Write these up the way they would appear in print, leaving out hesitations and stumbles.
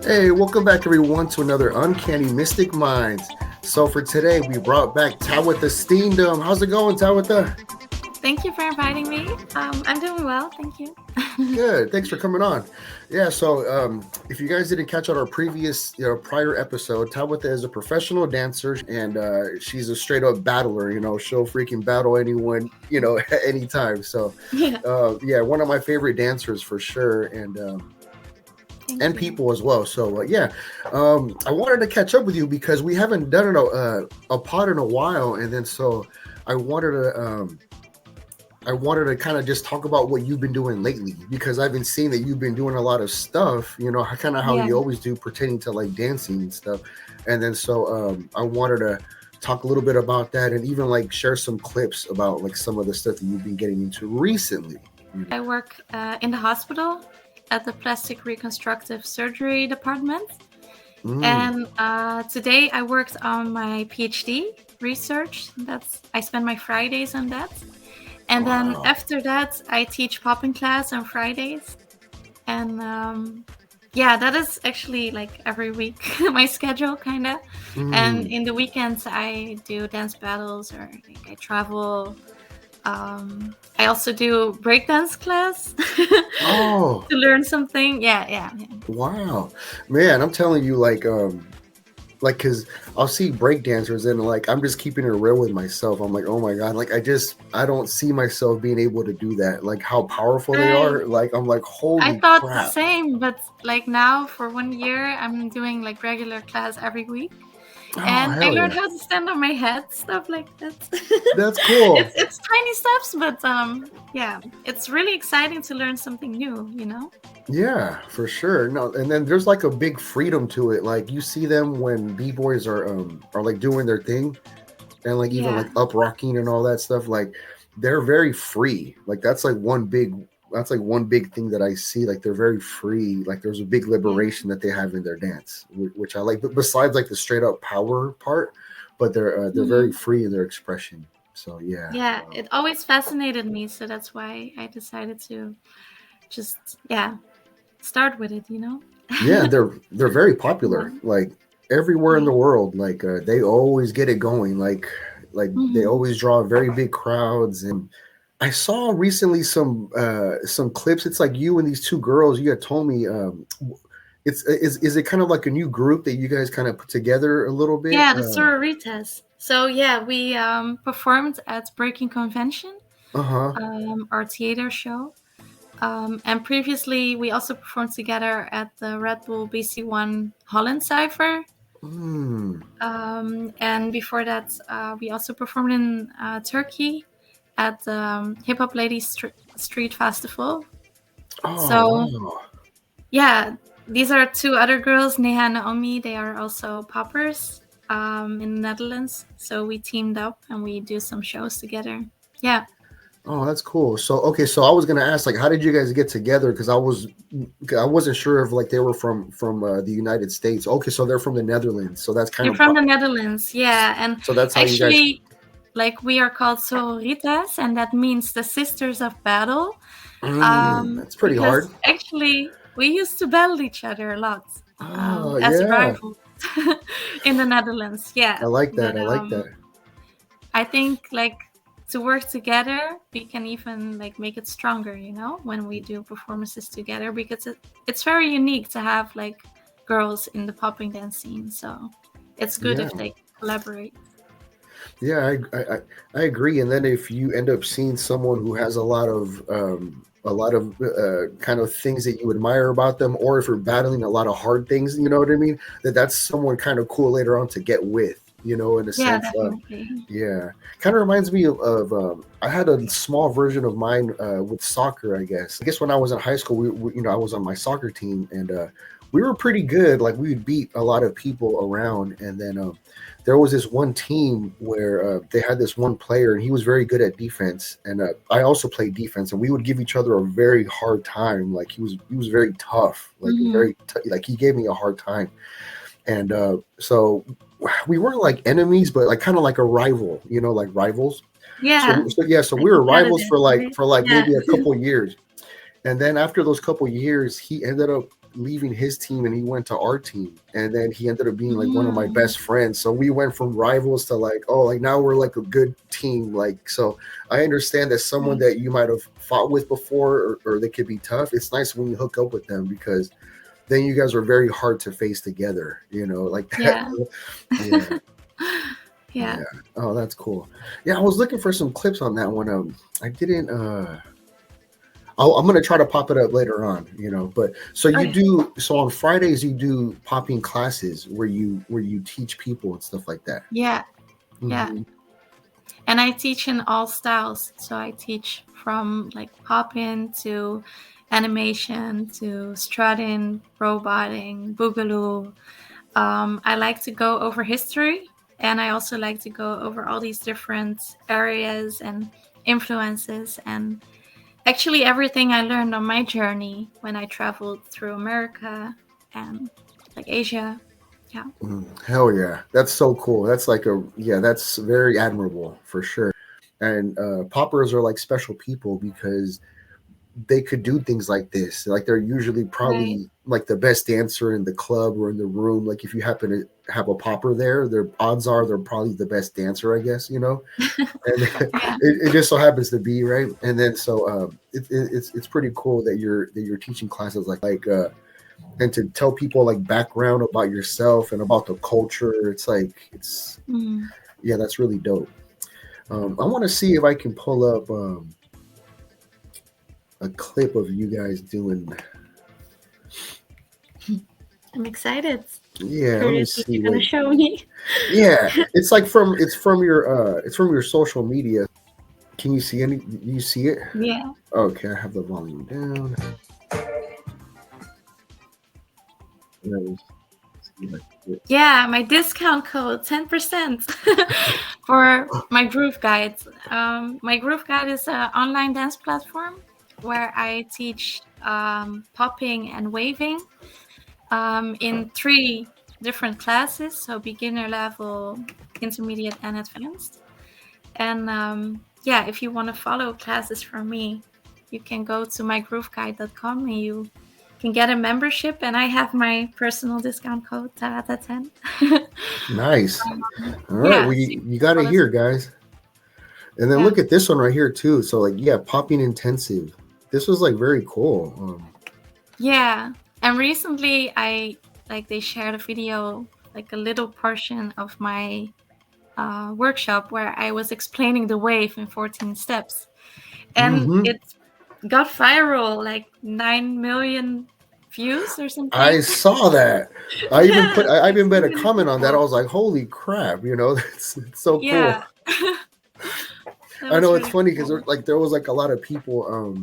Hey, welcome back everyone to another Uncanny Mystic Minds. So for today, we brought back Tawatha Steendam. How's it going, Tawatha? Thank you for inviting me. I'm doing well, thank you. Good. Thanks for coming on. Yeah. So if you guys didn't catch out our previous, prior episode, Tawatha is a professional dancer, and she's a straight up battler. She'll freaking battle anyone, at any time. So, Yeah, yeah, one of my favorite dancers for sure, and thank and you. people as well. So yeah, I wanted to catch up with you because we haven't done a pod in a while, and then so I wanted to I wanted to kind of just talk about what you've been doing lately because I've been seeing that you've been doing a lot of stuff. Kind of how Yeah, you always do, pertaining to like dancing and stuff. And then so I wanted to talk a little bit about that and even like share some clips about like some of the stuff that you've been getting into recently. I work in the hospital at the plastic reconstructive surgery department. Mm. And today I worked on my PhD research. I spend my Fridays on that. And then Wow. after that, I teach popping class on Fridays. And yeah, that is actually like every week my schedule, kind of. And Mm. in the weekends, I do dance battles or like I travel. I also do breakdance class Oh. to learn something. Yeah. Wow, man, I'm telling you, like, cause I'll see break dancers and like I'm just keeping it real with myself. I'm like, oh my god, like I don't see myself being able to do that. Like how powerful they I are. Like I'm like, I holy thought the crap. same, but like now for 1 year, I'm doing like regular class every week. Oh And I hell learned yeah, how to stand on my head, stuff like that. that's cool. It's tiny steps, but yeah, it's really exciting to learn something new. Yeah, for sure. No, and then there's like a big freedom to it. Like you see them when b boys are like doing their thing, and like even Yeah. like up rocking and all that stuff. Like they're very free. Like that's like one big thing that I see. Like they're very free. Like there's a big Yeah. liberation that they have in their dance, which I like. But besides like the straight up power part, but they're very Mhm. free in their expression. So yeah, Yeah, it always fascinated me, so that's why I decided to just yeah, start with it. yeah, they're very popular. Yeah. Like everywhere in Yeah. the world, like they always get it going. Like they Mhm. always draw very big crowds. And I saw recently some clips. It's like you and these two girls. You had told me is it kind of like a new group that you guys kind of put together a little bit? Yeah, the sororitas. So yeah, we performed at Breaking Convention, Uh-huh. our theater show. And previously, we also performed together at the Red Bull BC1 Holland Cypher. Mm. And before that, we also performed in Turkey at the Hip Hop Ladies Street Festival. Oh So wow. yeah, these are two other girls, Neha and Naomi. They are also poppers in the Netherlands. So we teamed up and we do some shows together. Yeah. Oh, that's cool. So okay, so I was gonna ask, like, how did you guys get together? Because I wasn't sure if like they were from the United States. Okay, so they're from the Netherlands. So that's kind They're of from the Netherlands. Yeah. And so that's how you guys. actually, like, we are called sororitas, and that means the sisters of battle. That's pretty Because hard. actually, we used to battle each other a lot Oh as yeah, rivals in the Netherlands. Yeah. I like that. But I like that. I think, like, to work together, we can even like make it stronger, when we do performances together, because it's very unique to have like girls in the popping dance scene. So it's good Yeah, if they collaborate. yeah, I agree. And then if you end up seeing someone who has a lot of kind of things that you admire about them, or if you're battling a lot of hard things, you know what I mean? That's someone kind of cool later on to get with. In a Yeah, sense. definitely. Yeah, kind of reminds me of I had a small version of mine with soccer. I guess when I was in high school, I was on my soccer team, and we were pretty good. Like we would beat a lot of people around, and then there was this one team where they had this one player, and he was very good at defense, and I also played defense, and we would give each other a very hard time. Like he was very tough, like Hmm. like he gave me a hard time, and so we weren't like enemies, but like kind of like a rival, like rivals. Yeah, So yeah, so like we were rivals competitive, for like right? for like Yeah. maybe a couple years, and then after those couple years, he ended up leaving his team and he went to our team, and then he ended up being like one of my Mm, best friends. So we went from rivals to like, oh, like now we're like a good team. Like, so I understand that someone nice. that you might have fought with before, or they could be tough. It's nice when you hook up with them because then you guys are very hard to face together, like that. Yeah. Yeah. Yeah. Yeah. Oh, that's cool. Yeah, I was looking for some clips on that one. I didn't. I'm gonna try to pop it up later on. But so you Okay. do. So on Fridays you do popping classes where you teach people and stuff like that. Yeah. Yeah. Hmm. And I teach in all styles. So I teach from like pop-in to animation to strutting, roboting, boogaloo. I like to go over history, and I also like to go over all these different areas and influences, and actually everything I learned on my journey when I traveled through America and like Asia. Yeah. Hell yeah, that's so cool. That's like that's very admirable for sure. And poppers are like special people because they could do things like this. Like they're usually Right. probably like the best dancer in the club or in the room. Like if you happen to have a popper there, their odds are they're probably the best dancer, I guess. And Yeah. it just so happens to be right. And then so it's pretty cool that you're teaching classes like and to tell people like background about yourself and about the culture. It's like Mm. yeah, that's really dope. I want to see if I can pull up a clip of you guys doing. I'm excited. Yeah, let me Curious what see. you're gonna Wait. show me. Yeah, it's from your social media. Can you see any? Do you see it? Yeah. Okay, I have the volume down. Let me see if I can get- Yeah, my discount code 10% for my Groove Guide. My Groove Guide is an online dance platform where I teach popping and waving in 3 different classes, so beginner level, intermediate, and advanced. And yeah, if you want to follow classes from me, you can go to mygrooveguide.com and you can get a membership. And I have my personal discount code, Tawatha10. Nice. All right, Yeah, well, so you got it follow here, some. guys. And then Yeah. look at this one right here too. So like, yeah, popping intensive. This was like very cool. Yeah. And recently they shared a video, like a little portion of my workshop where I was explaining the wave in 14 steps. And Hmm. it got viral, like 9 million views or I something. saw that. Yeah, I like even so made a many comment on that. I people. was like, "Holy crap!" It's so cool. Yeah. That I was know it's really funny because cool. there was like a lot of people.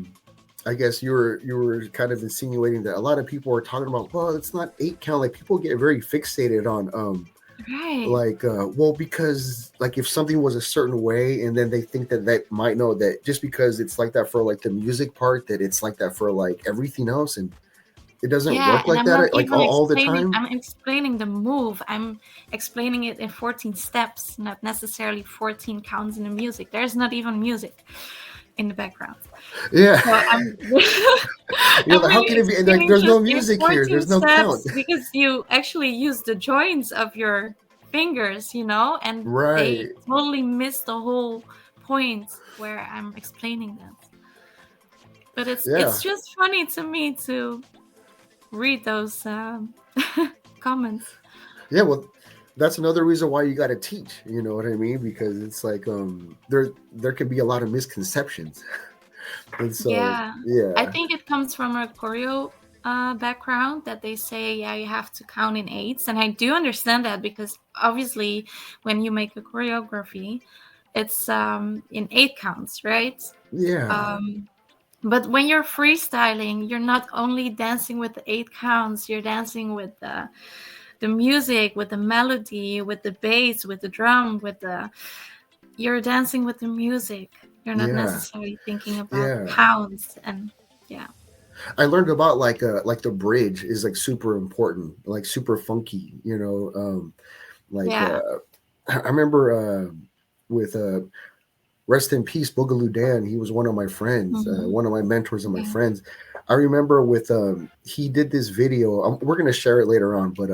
I guess you were kind of insinuating that a lot of people are talking about. Well, it's not 8 count. Like people get very fixated on Right. like well because like if something was a certain way and then they think that might know that just because it's like that for like the music part that it's like that for like everything else, and it doesn't Yeah, work and like I'm not that like even all the explaining. time. I'm explaining the move. I'm explaining it in 14 steps, not necessarily 14 counts in the music. There's not even music in the background. Yeah. So I'm You're I'm like, how really can it be? And like, explaining there's no just in music here. 14 There's no count. steps because you actually use the joints of your fingers, and they Right. totally miss the whole point where I'm explaining that. But it's Yeah. just funny to me to read those comments. Yeah. Well, that's another reason why you got to teach. You know what I mean? Because it's like there can be a lot of misconceptions, and so Yeah, I yeah. think it comes from a choreo background that they say, yeah, you have to count in eights. And I do understand that because obviously when you make a choreography, it's in 8 counts, right? Yeah. But when you're freestyling, you're not only dancing with the 8 counts, you're dancing with the music, with the melody, with the bass, with the drum, you're dancing with the music. You're not Yeah. necessarily thinking about Yeah. counts and yeah. I learned about like the bridge is like super important, like super funky. Like Yeah. I remember with rest in peace Boogaloo Dan. He was one of my friends, Mhm. one of my mentors and my Yeah. friends. I remember with he did this video. We're gonna share it later on, but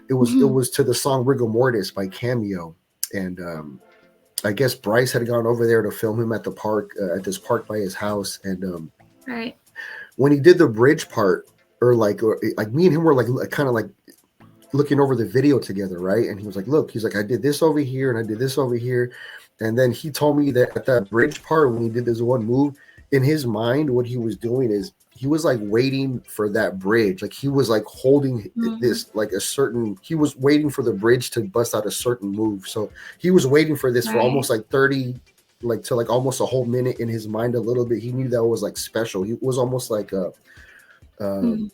it was to the song "Rigor Mortis" by Cameo, and I guess Bryce had gone over there to film him at the park at this park by his house, and Right. when he did the bridge part, or like me and him were like kind of like looking over the video together, right? And he was like, "Look," he's like, "I did this over here and I did this over here," and then he told me that at that bridge part when he did this one move, in his mind, what he was doing is he was like waiting for that bridge, like he was like holding this like a certain. He was waiting for the bridge to bust out a certain move, so he was waiting for this for almost like 30. Like to like almost a whole minute in his mind a little bit. He knew that was like special. He was almost like I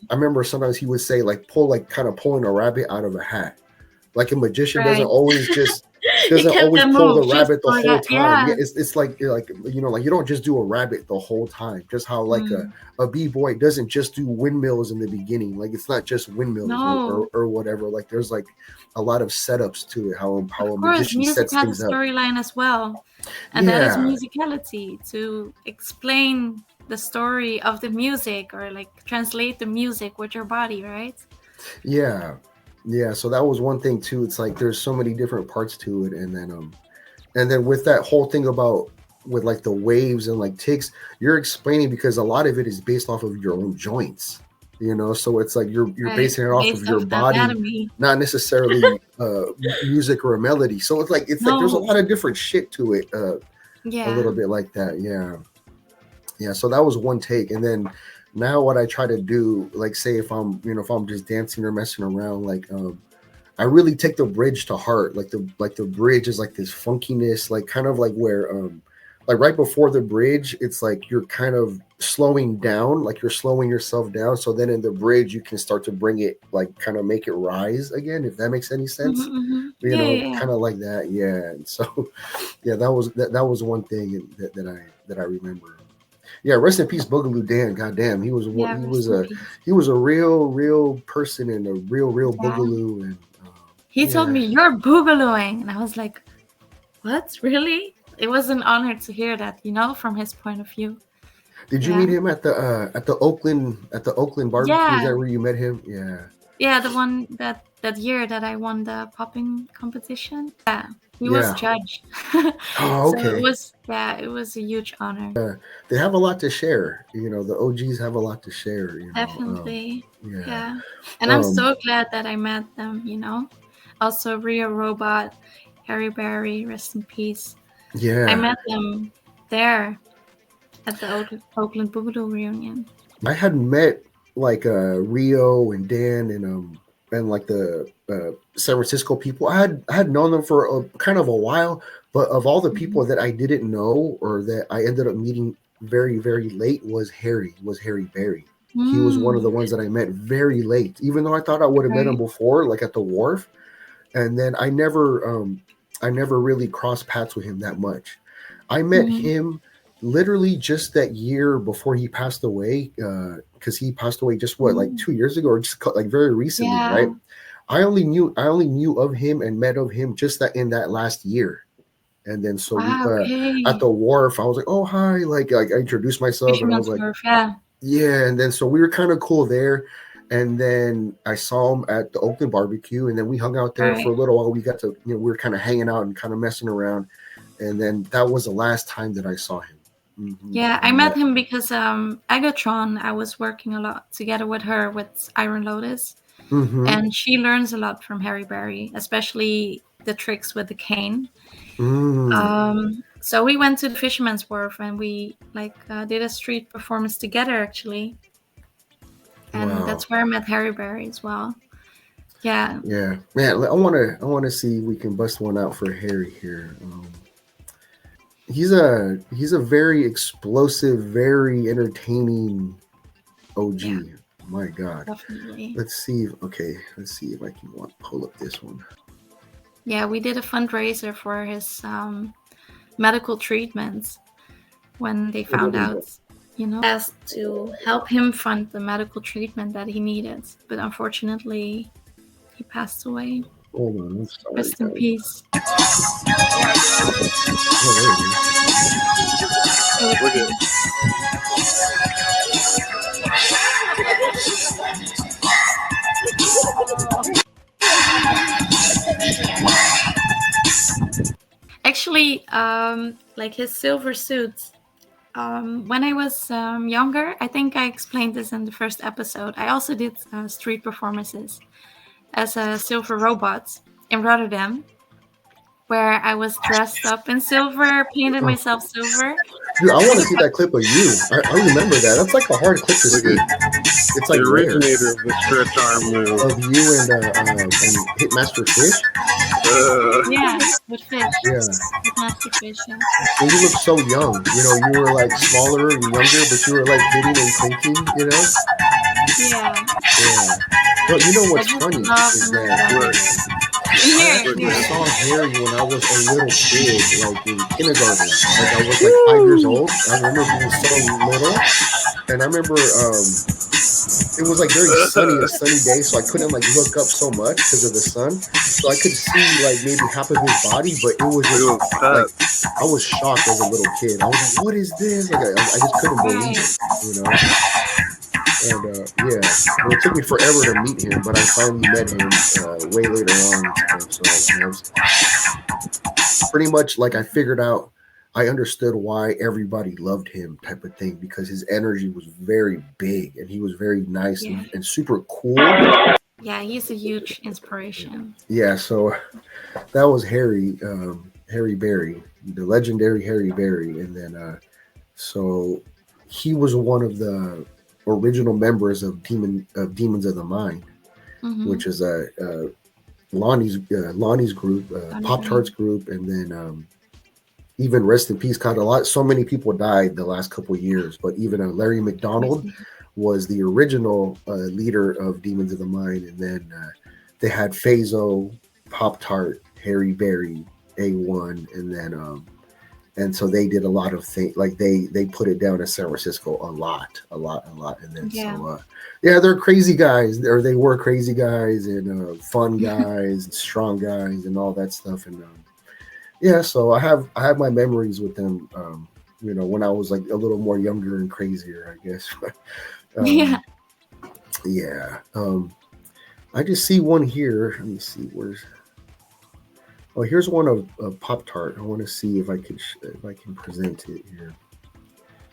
remember sometimes he would say like kind of pulling a rabbit out of a hat. Like a magician doesn't always pull the rabbit the whole time. Yeah, it's like like like you don't just do a rabbit the whole time. Just how like a b-boy doesn't just do windmills in the beginning. Like it's not just windmills or whatever. Like there's like a lot of setups to it. How a magician sets things up. Music has a storyline as well, and that is musicality, to explain the story of the music or like translate the music with your body, right? Yeah. So that was one thing too. It's like there's so many different parts to it, and then with that whole thing about with like the waves and like ticks, you're explaining because a lot of it is based off of your own joints, so it's like you're basing it off of your body, anatomy. Not necessarily music or a melody. So it's like there's a lot of different shit to it, a little bit like that. Yeah, so that was one take. And then now what I try to do, like say if I'm just dancing or messing around, like I really take the bridge to heart. Like the bridge is like this funkiness, like kind of like where like right before the bridge, it's like you're kind of slowing down, like you're slowing yourself down. So then in the bridge, you can start to bring it, like kind of make it rise again, if that makes any sense. Kind of like that. Yeah. And so, yeah, that was one thing that I remember. Yeah, rest in peace, Boogaloo Dan. Goddamn, he was a real person and a real Boogaloo. And he told me you're boogalooing, and I was like, what? Really? It was an honor to hear that, from his point of view. Did you meet him at the Oakland barbecue? Yeah. Is that where you met him? Yeah. Yeah, the one that year that I won the popping competition. Yeah. He was judged. Oh, okay. So it was a huge honor. They have a lot to share. The OGs have a lot to share. Definitely. Yeah. And I'm so glad that I met them, Also, Rio Robot, Harry Berry, rest in peace. Yeah. I met them there at the Oakland Boogaloo reunion. I had met like Rio and Dan and like the San Francisco people. I had known them for kind of a while, but of all the people that I didn't know or that I ended up meeting very, very late was Harry Berry. He was one of the ones that I met very late, even though I thought I would have met him before, like at the wharf. And then I never really crossed paths with him that much. I met him literally just that year before he passed away, because he passed away just like 2 years ago, or just like very recently, right? I only knew of him and met of him just in that last year. And then so at the wharf, I was like, oh hi, like I introduced myself and I was like, yeah. And then so we were kind of cool there. And then I saw him at the Oakland barbecue, and then we hung out there for a little while. We got to, we were kind of hanging out and kind of messing around. And then that was the last time that I saw him. Yeah, I met him because Agatron, I was working a lot together with her with Iron Lotus. And she learns a lot from Harry Berry, especially the tricks with the cane. So we went to the Fisherman's Wharf and we did a street performance together, actually. And that's where I met Harry Berry as well. Yeah. Yeah, man. I want to see if we can bust one out for Harry here. He's a very explosive, very entertaining OG. Yeah. My God. Definitely. Let's see if I can pull up this one. Yeah, we did a fundraiser for his medical treatments when they found out, asked to help him fund the medical treatment that he needed. But unfortunately, he passed away. Hold on, I'm sorry. Rest in peace. Actually, like his silver suit. When I was younger, I think I explained this in the first episode. I also did street performances as a silver robot in Rotterdam, where I was dressed up in silver, painted Oh, myself silver. dude, I want And to see that clip of you. I remember that. That's like a hard clip to Look see. at It's the like rare originator of the stretch arm move. of you and Hitmaster Fish. yeah, with fish, Yeah, with Master Fish. Yeah. and you look so young. You know, you were like smaller and younger, but you were like hitting and clinking. You know. Yeah. Yeah. But you know I what's just funny love is the move that that he Look, did. I Here, actually here. saw Harry when I was a little kid, like in kindergarten. Like I was like 5 years old. I remember being so little, and I remember it was like very sunny, a sunny day, so I couldn't like look up so much because of the sun. So I could see like maybe half of his body, but it was it just was like cut. I was shocked as a little kid. I was like, "What is this?" Like I just couldn't believe Right. it, you know. And yeah, and it took me forever to meet him, but I finally met him way later on and stuff. So it was pretty much like I figured out, I understood why everybody loved him, type of thing, because his energy was very big and he was very nice Yeah. and super cool. Yeah, he's a huge inspiration. Yeah, so that was Harry, Harry Berry, the legendary Harry Berry, and then so he was one of the original members of Demons of the Mind, Mm-hmm. which is Lonnie's group, Pop Tart's group, and then even rest in peace. God, so many people died the last couple of years, but even Larry McDonald was the original leader of Demons of the Mind, and then they had Fazo, Pop Tart, Harry Berry, A1, and then and so they did a lot of things. Like they put it down in San Francisco a lot, and then Yeah. so yeah, they're crazy guys, or they were crazy guys and fun guys, and strong guys, and all that stuff, and yeah, so I have my memories with them. You know, when I was like a little more younger and crazier, I guess. Yeah. Yeah. I just see one here. Let me see. Where's? Oh, here's one of Pop Tart. I want to see if I can present it here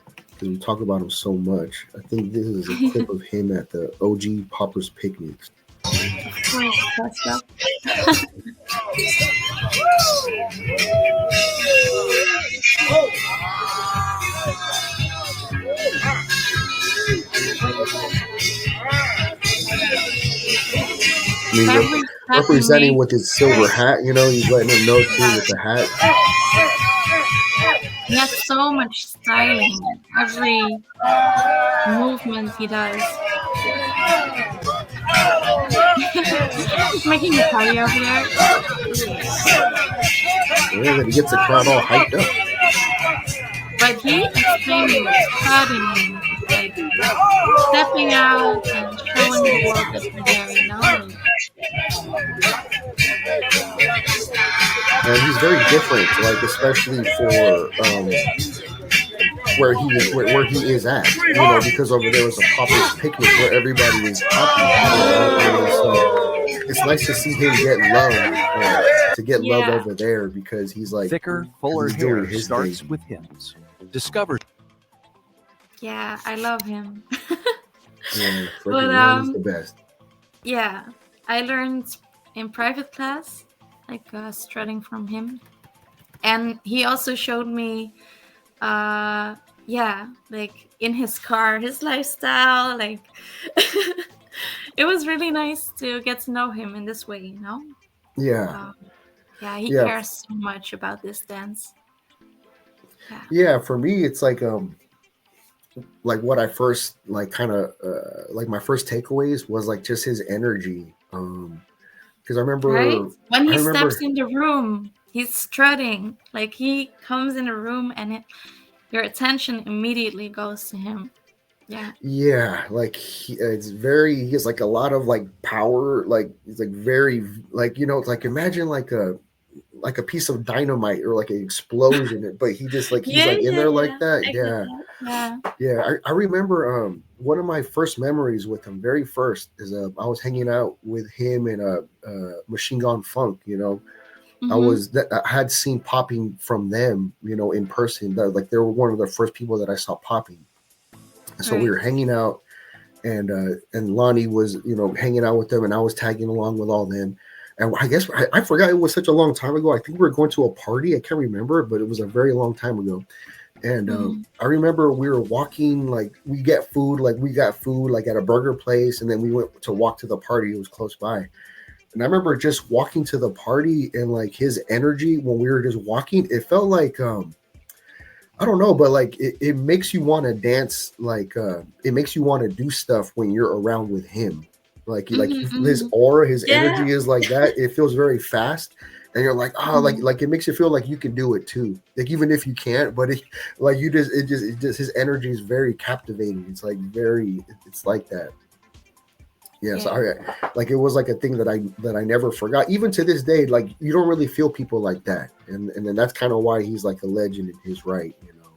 because we talk about him so much. I think this is a clip of him at the OG Poppers picnics. Of course, that's up. I mean, Every step he representing makes, with his silver hat. You know, he's letting them know too with the hat. he has so much styling. Every movement he does. He's making a party over there. Yeah, that he gets the crowd all hyped up. But he explaining what's cutting, like stepping out and showing the world that you're there, you know? Like, And he's very different, like especially for where he is at, you know, because over there was a Poppers picnic where everybody is popping, you know, and so it's nice to see him get love, to get love yeah. over there because he's like Thicker, fuller he's doing hair his starts thing. with hymns. Discover Yeah, I love him. Yeah, But, Lonnie's the best. Yeah, I learned in private class, like strutting from him. And he also showed me, yeah, like in his car, his lifestyle. Like, it was really nice to get to know him in this way, you know? Yeah, Yeah, he yeah, cares so much about this dance. Yeah. yeah. For me, it's like what I first like kind of like my first takeaways was like just his energy. Because I remember Right? When he I remember steps in the room, he's strutting. Like he comes in the room and your attention immediately goes to him. Yeah. yeah, like he has like a lot of like power, like it's like very like, you know, it's like imagine like a piece of dynamite or like an explosion, but he just like he's Yeah, like in yeah, there yeah. like that. I get Yeah, that. Yeah. yeah. I remember one of my first memories with him, very first, is I was hanging out with him and Machine Gun Funk. Mm-hmm. I had seen popping from them, in person. Like they were one of the first people that I saw popping. So we Right. were hanging out, and Lonnie was hanging out with them, and I was tagging along with all them. And I guess I forgot it was such a long time ago. I think we were going to a party. I can't remember, but it was a very long time ago. And Mm-hmm. I remember we were walking, like we got food like at a burger place, and then we went to walk to the party. It was close by. And I remember just walking to the party and like his energy when we were just walking, it felt like I don't know, but like it makes you want to dance, like it makes you want to do stuff when you're around with him. Mm-hmm. His Mm-hmm. aura, his Yeah. energy is like that. It feels very fast, and you're like, oh, Mhm. like it makes you feel like you can do it too. Like even if you can't, but like it just his energy is very captivating. It's like it's like that. Yeah, so Yeah. like it was like a thing that I never forgot. Even to this day, like you don't really feel people like that, and then that's kind of why he's like a legend in his right, you know.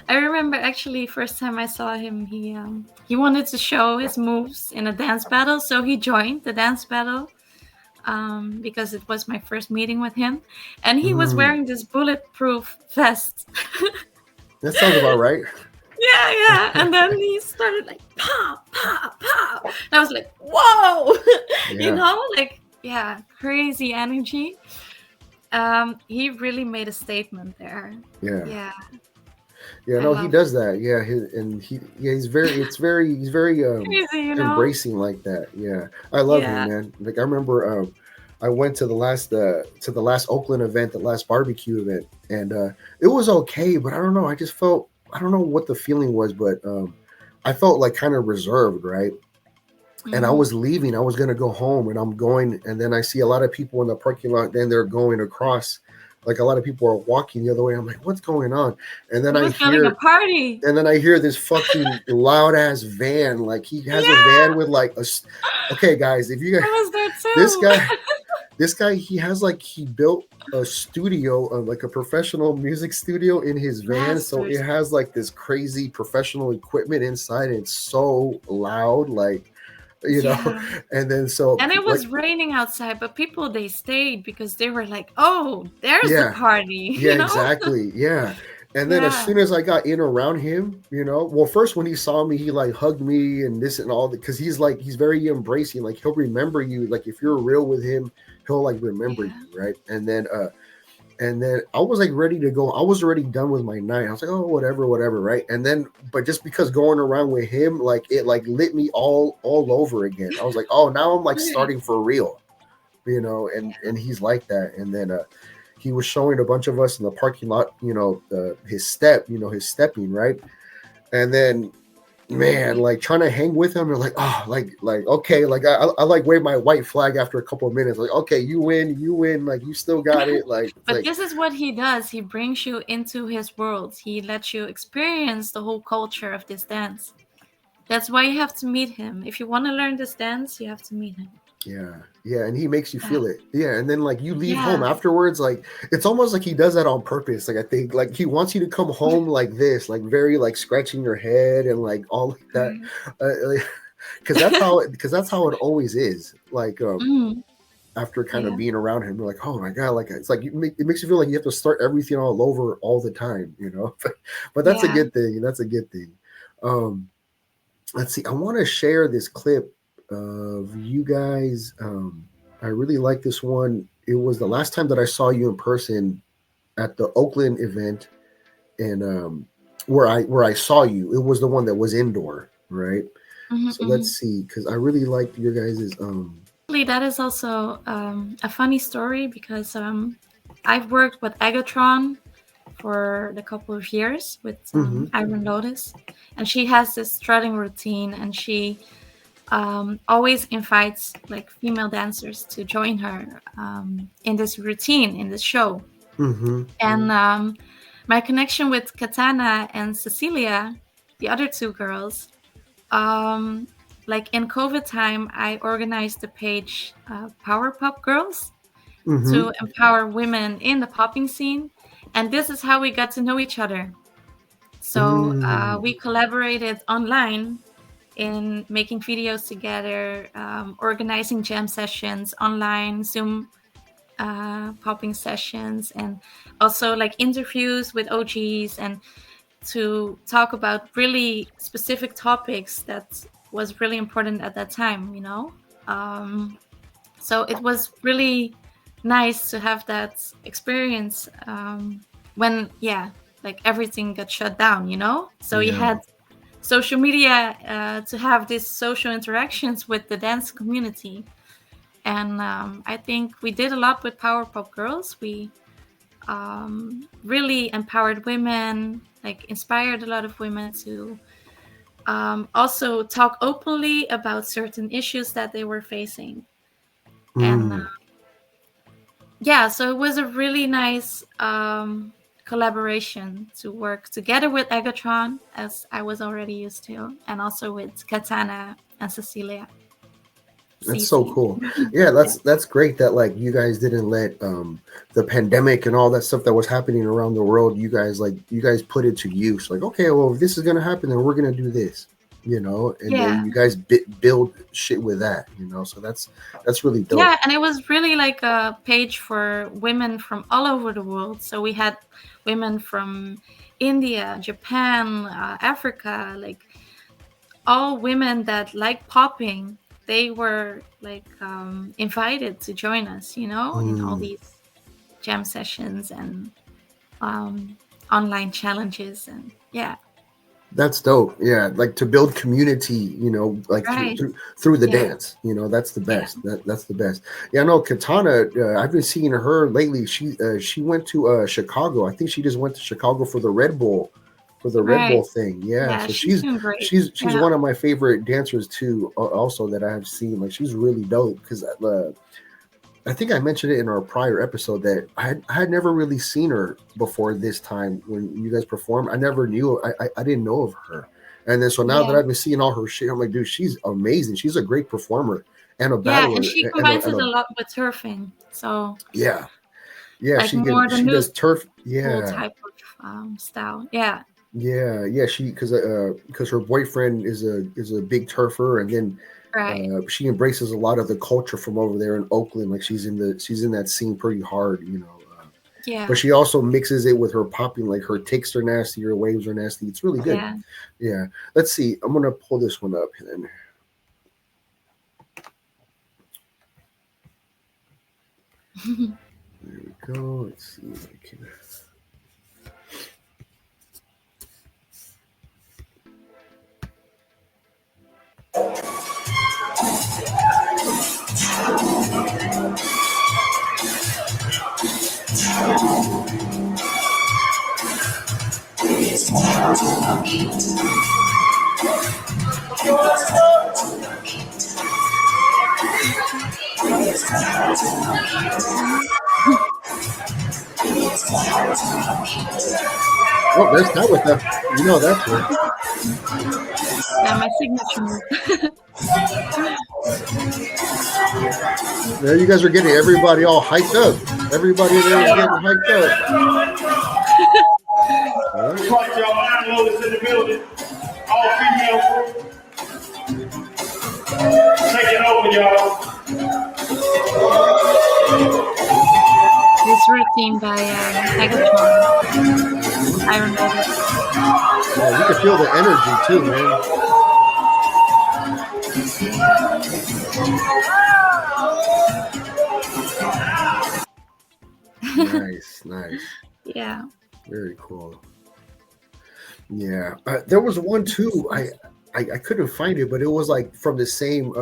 I remember actually first time I saw him, he wanted to show his moves in a dance battle, so he joined the dance battle because it was my first meeting with him, and he was Mm, wearing this bulletproof vest. that sounds about right. Yeah, yeah, and then he started like pop, pop, pop. And I was like, whoa, Yeah, like yeah, crazy energy. He really made a statement there. yeah, Yeah, yeah. I No, he love does that. Yeah, he's very crazy, embracing like that. Yeah, I love him, Yeah. man. Like I remember, I went to the last Oakland event, the last barbecue event, and it was okay, but I don't know. I don't know what the feeling was, but I felt like kind of reserved, right? And I Mm-hmm. was leaving. I was gonna go home, and I'm going, and then I see a lot of people in the parking lot. Then they're going across, like a lot of people are walking the other way. I'm like, what's going on? And then He I was having a hear, party. and then I hear this fucking loud ass van. Like he has a Yeah, van with like okay, guys, if you guys, I was there this too. guy, this guy, he built a studio, like a professional music studio in his van. So it Masters. has like this crazy professional equipment inside. And it's so loud, like Yeah. and then so And it like was raining outside, but people they stayed because they were like, "Oh, there's the yeah, party," yeah, exactly, yeah. And then as Yeah. soon as I got in around him, well, first when he saw me, he like hugged me and this and all that, because he's very embracing. Like he'll remember you. Like if you're real with him, he'll like remember you, Yeah. right? And then I was like ready to go. I was already done with my night. I was like, oh, whatever, right? And then, but just because going around with him, like it like lit me all over again. I was like, oh, now I'm like Right. starting for real, and he's like that. And then he was showing a bunch of us in the parking lot, his stepping, right? And then man, like trying to hang with him, and like, oh, like okay, like I like wave my white flag after a couple of minutes, like okay, you win, like you still got it, like But this is what he does. He brings you into his world. He lets you experience the whole culture of this dance. That's why you have to meet him. If you want to learn this dance, you have to meet him. yeah, and he makes you feel it, yeah, and then like you leave home Yeah. afterwards, like it's almost like he does that on purpose. Like I think like he wants you to come home like this, like very like scratching your head and like all like that, Right. because that's how it always is. Like Mm, after kind of yeah. being around him, you're like, oh my god, like it's like it makes you feel like you have to start everything all over all the time, but that's a Yeah. good thing. That's a good thing. Um, let's see. I want to share this clip of you guys. I really like this one. It was the last time that I saw you in person at the Oakland event, and where I saw you. It was the one that was indoor, right? Hmm. So let's Hmm. see, because I really liked your guys's. Actually, that is also a funny story because I've worked with Agatron for a couple of years with Mm-hmm, Iron Lotus, and she has this strutting routine, and she always invites like female dancers to join her in this routine in this show. mm-hmm, And my connection with Katana and Cecilia, the other two girls, um, like in COVID time, I organized the page Power Pop Girls, to empower women in the popping scene. And this is how we got to know each other. So we collaborated online in making videos together, organizing jam sessions online, Zoom popping sessions, and also like interviews with OGs, and to talk about really specific topics that was really important at that time, you know. So it was really nice to have that experience when, like everything got shut down, you know. So you had social media to have these social interactions with the dance community. And I think we did a lot with Power Pop Girls. We really empowered women, like inspired a lot of women to also talk openly about certain issues that they were facing. And so it was a really nice collaboration to work together with Egatron, as I was already used to, and also with Katana and Cecilia. That's so cool. Yeah, that's great that like you guys didn't let the pandemic and all that stuff that was happening around the world, you guys put it to use. Like, okay, well, if this is gonna happen, then we're gonna do this, you know, and then you guys build shit with that, you know. So that's really dope. Yeah, and it was really like a page for women from all over the world. So we had women from India, Japan, Africa, like all women that like popping. They were like invited to join us, you know, in all these jam sessions and online challenges, and that's dope. Yeah, like to build community, you know, like through the dance, you know, that's the best. That's the best. Yeah, I know Katana. I've been seeing her lately. She went to Chicago. I think she just went to Chicago for the Red Bull. For the Red Bull thing, so she's one of my favorite dancers too. Also, that I have seen, like she's really dope because I think I mentioned it in our prior episode that I had never really seen her before this time when you guys performed. I never knew, I didn't know of her, and then so now that I've been seeing all her shit, I'm like, dude, she's amazing. She's a great performer and a battler. And she combines it a lot with turfing. So like she does turf. Type of style. She because her boyfriend is a big turfer, and then she embraces a lot of the culture from over there in Oakland. Like she's in that scene pretty hard, you know. But she also mixes it with her popping. Like her takes are nasty, her waves are nasty. It's really good. Yeah. Let's see. I'm gonna pull this one up then. There we go. Let's see if I can. Oh, there's Tawatha. You know that's her. Yeah, my signature move. There, you guys are getting everybody all hyped up. Everybody there is getting hyped up. All right, y'all. Landlord is in the building. All female group. Take it over, y'all. This routine by Megatron. I remember. Yeah, you can feel the energy too, man. Nice. Yeah. Very cool. Yeah, there was one too. I couldn't find it, but it was like from the same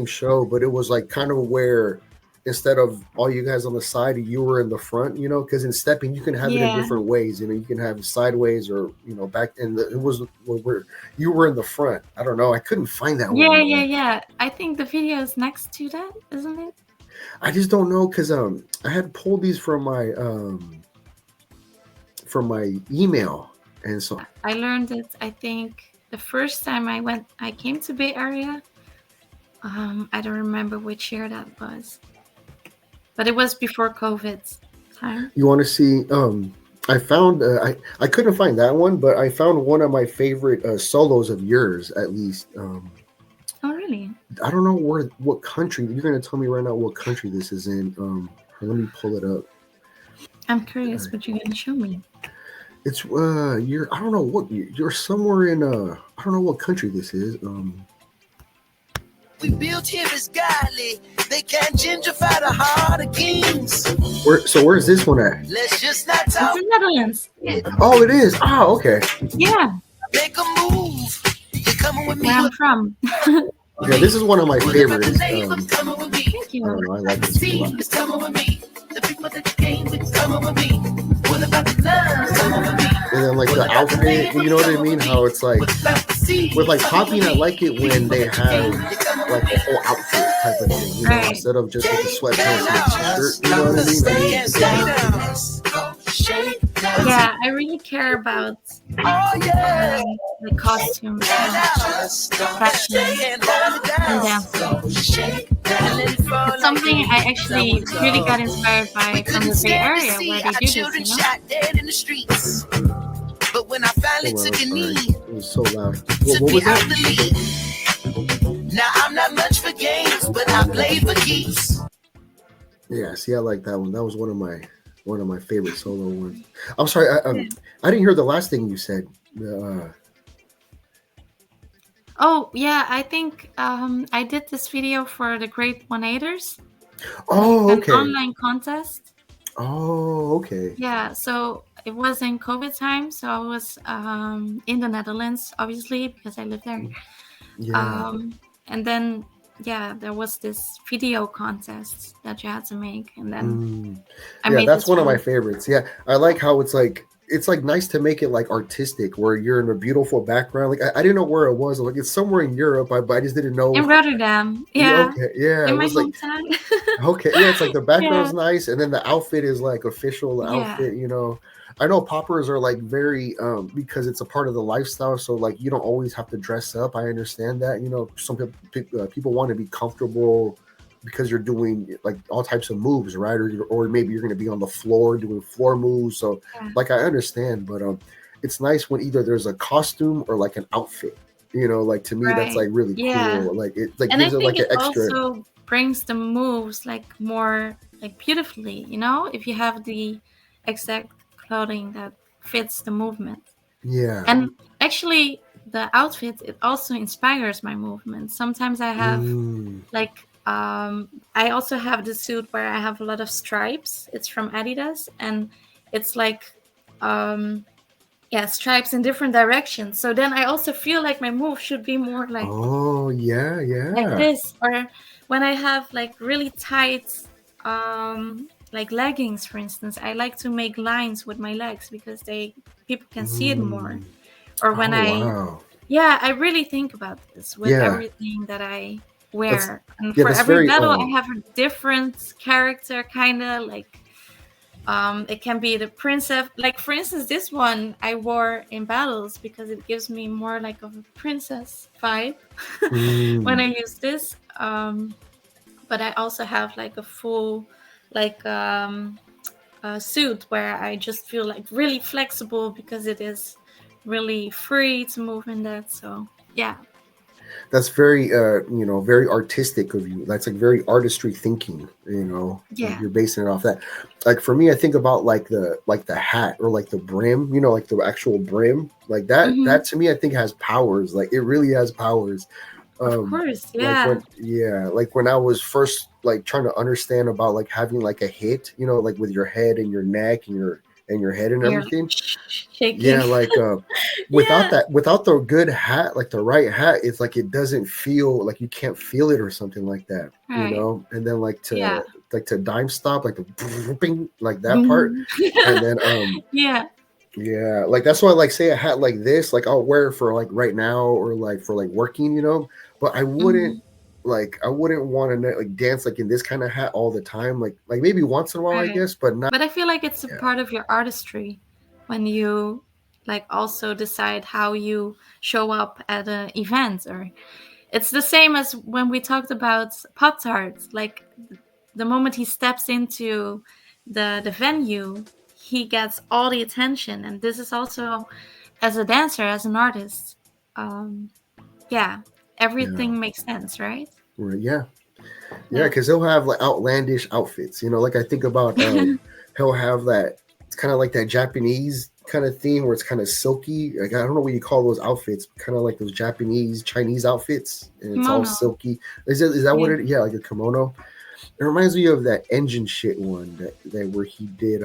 show, but it was like kind of where instead of all you guys on the side, you were in the front, you know, because in stepping you can have it in different ways. You know, you can have sideways or back, and it was where you were in the front. I don't know. I couldn't find that one. Yeah. I think the video is next to that, isn't it? I just don't know because I had pulled these from my email, and so I learned it. I think the first time I came to Bay Area. I don't remember which year that was, but it was before COVID time. You want to see? I found I couldn't find that one, but I found one of my favorite solos of yours. At least Oh, really? I don't know what country. You're gonna tell me right now what country this is in. Let me pull it up. I'm curious what you're gonna show me. It's you're I don't know what you're somewhere in I don't know what country this is. We built here is godly. They can't gentrify the heart of kings. Where's this one at? Let's just not It's talk. in Netherlands. Oh, it is. Oh, okay. Yeah, Make a move. You're coming with me. where I'm from. Yeah, this is one of my favorites. Coming with me. Thank I you. don't know. I like this a lot. It's coming with me. The people that came with coming with me. What about the love? Coming with me. And then like the outfit, you know what I mean? How it's like with like popping, I like it when they have like a whole outfit type of thing, you know, Right. instead of just like the sweatpants and the shirt. You know what I mean? Yeah, I really care about the costumes and fashion and dancing. It's something I actually really got inspired by from the Bay Area where they do this, you know? But when I finally Hold on, took a I'm knee, sorry. It was so loud. took What me was out that? the league. Now I'm not much for games, but I play for keeps. Yeah, see, I like that one. That was one of my favorite solo ones. I'm sorry, I didn't hear the last thing you said. Oh, yeah, I think I did this video for the Great 1-8ers, Oh, an okay. online contest. Oh, okay. Yeah, so it was in COVID time, so I was in the Netherlands, obviously, because I live there. Yeah. And then, yeah, there was this video contest that you had to make, and then I Yeah, made that's this one of my one. favorites. Yeah, I like how it's like nice to make it like artistic, where you're in a beautiful background. Like I didn't know where it was. Like it's somewhere in Europe, but I just didn't know. In Rotterdam, Yeah, yeah, okay, yeah, in it my was like hometown. okay, yeah, it's like the background's Yeah, nice, and then the outfit is like official yeah, outfit. You know, I know poppers are like very because it's a part of the lifestyle, so like you don't always have to dress up. I understand that. You know, some people want to be comfortable because you're doing like all types of moves, right? Or maybe you're going to be on the floor doing floor moves. So yeah. like I understand, but it's nice when either there's a costume or like an outfit. You know, like to me that's Right. like really Yeah. cool. Like it like And I gives it think like an it extra. also brings the moves like more like beautifully, you know, if you have the exact clothing that fits the movement. Yeah. And actually the outfit, it also inspires my movement. Sometimes I have like I also have the suit where I have a lot of stripes. It's from Adidas, and it's like stripes in different directions. So then I also feel like my move should be more like Oh yeah, like yeah. this. Or when I have like really tight like leggings, for instance, I like to make lines with my legs because people can see it more. Or when wow. I really think about this with Yeah. everything that I wear. And yeah, for that's every very, battle I have a different character, kind of like it can be the princess. Like for instance, this one I wore in battles because it gives me more like of a princess vibe when I use this. But I also have like a full like suit where I just feel like really flexible because it is really free to move in that. So yeah. That's very very artistic of you. That's like very artistry thinking, you know. Like Yeah. you're basing it off that. Like for me, I think about like the hat or like the brim, you know, like the actual brim. Like that Mhm. that to me I think has powers. Like it really has powers. Of course, yeah. Like when I was first like trying to understand about like having like a hit, you know, like with your head and your neck and your head and You're like everything. shaking. Yeah, like without the good hat, like the right hat, it's like it doesn't feel like you can't feel it or something like that, you Right. know. And then like Yeah. to dime stop, like the bing, like that part, and then yeah, like that's why I like say a hat like this, like I'll wear it for like right now or like for like working, you know. But I wouldn't want to like dance like in this kind of hat all the time, like maybe once in a while, I Right. guess, but not. But I feel like it's a part of your artistry when you like also decide how you show up at an event. Or it's the same as when we talked about Pop Tarts. Like the moment he steps into the venue, he gets all the attention. And this is also, as a dancer, as an artist, everything makes sense, right? Yeah, because he'll have like outlandish outfits. Like I think about he'll have that. It's kind of like that Japanese kind of theme where it's kind of silky. Like I don't know what you call those outfits. Kind of like those Japanese Chinese outfits, and it's all silky. Is that what it? Yeah, like a kimono. It reminds me of that engine shit one that where he did.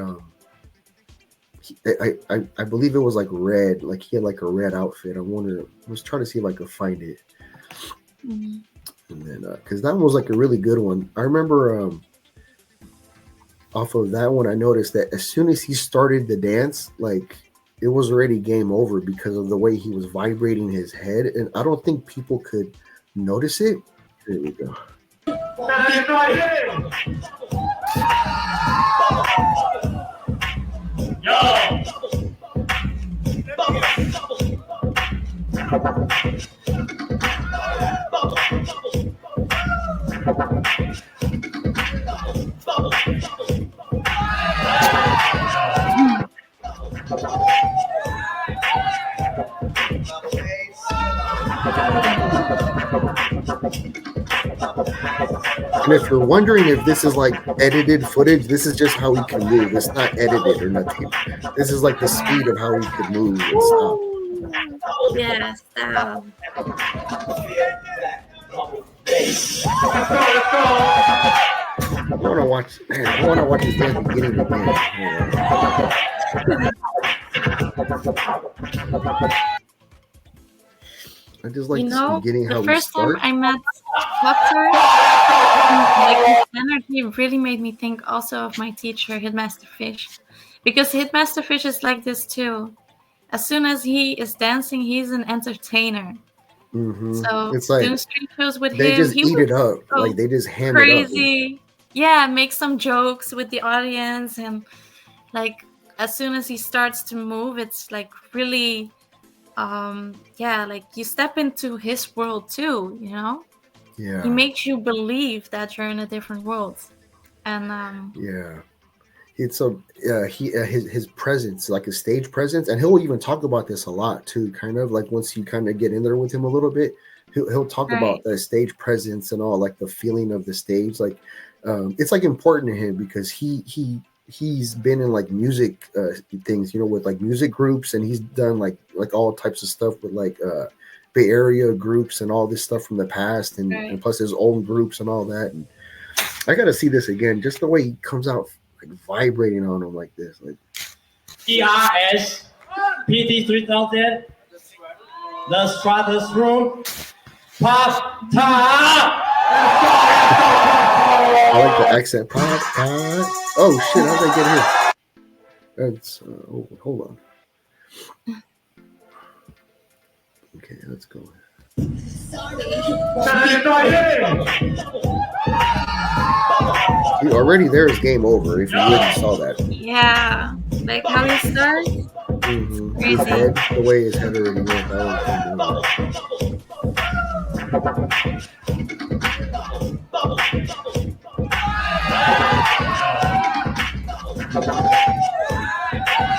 I believe it was like red. Like he had like a red outfit. I was trying to see if I could find it. Mm-hmm. And then, because that one was like a really good one. I remember off of that one, I noticed that as soon as he started the dance, like it was already game over because of the way he was vibrating his head. And I don't think people could notice it. Here we go. And if you're wondering if this is like edited footage, this is just how he can move. It's not edited or nothing. This is like the speed of how he could move and stop. Yes, stop. I want to watch. Man, I want to watch his dance beginning to end. I just like beginning how the first we start. time I met Doctor, like his energy really made me think also of my teacher, Hitmaster Fish, because Hitmaster Fish is like this too. As soon as he is dancing, he's an entertainer. Mm-hmm. So it's like doing street shows with they him, just eat it up. Like they just ham crazy. it up. Yeah, make some jokes with the audience, and like as soon as he starts to move, it's like really, like you step into his world too. Yeah. He makes you believe that you're in a different world, and it's his presence, like his stage presence, and he'll even talk about this a lot too. Kind of like once you kind of get in there with him a little bit, he'll talk about the stage presence and all, like the feeling of the stage. Like it's like important to him because he's been in like music things, with like music groups, and he's done like all types of stuff with like Bay Area groups and all this stuff from the past, and plus his own groups and all that. And I gotta see this again, just the way he comes out like vibrating on him like this, like ERS PT 3000, the Stratus Room, Pop Top. I like the accent. Pop. Oh shit! How did I get here? That's hold on. Okay, let's go. Already there is game over if you really saw that. Yeah, like how he starts. Mm-hmm. His head, the way his head already went, that was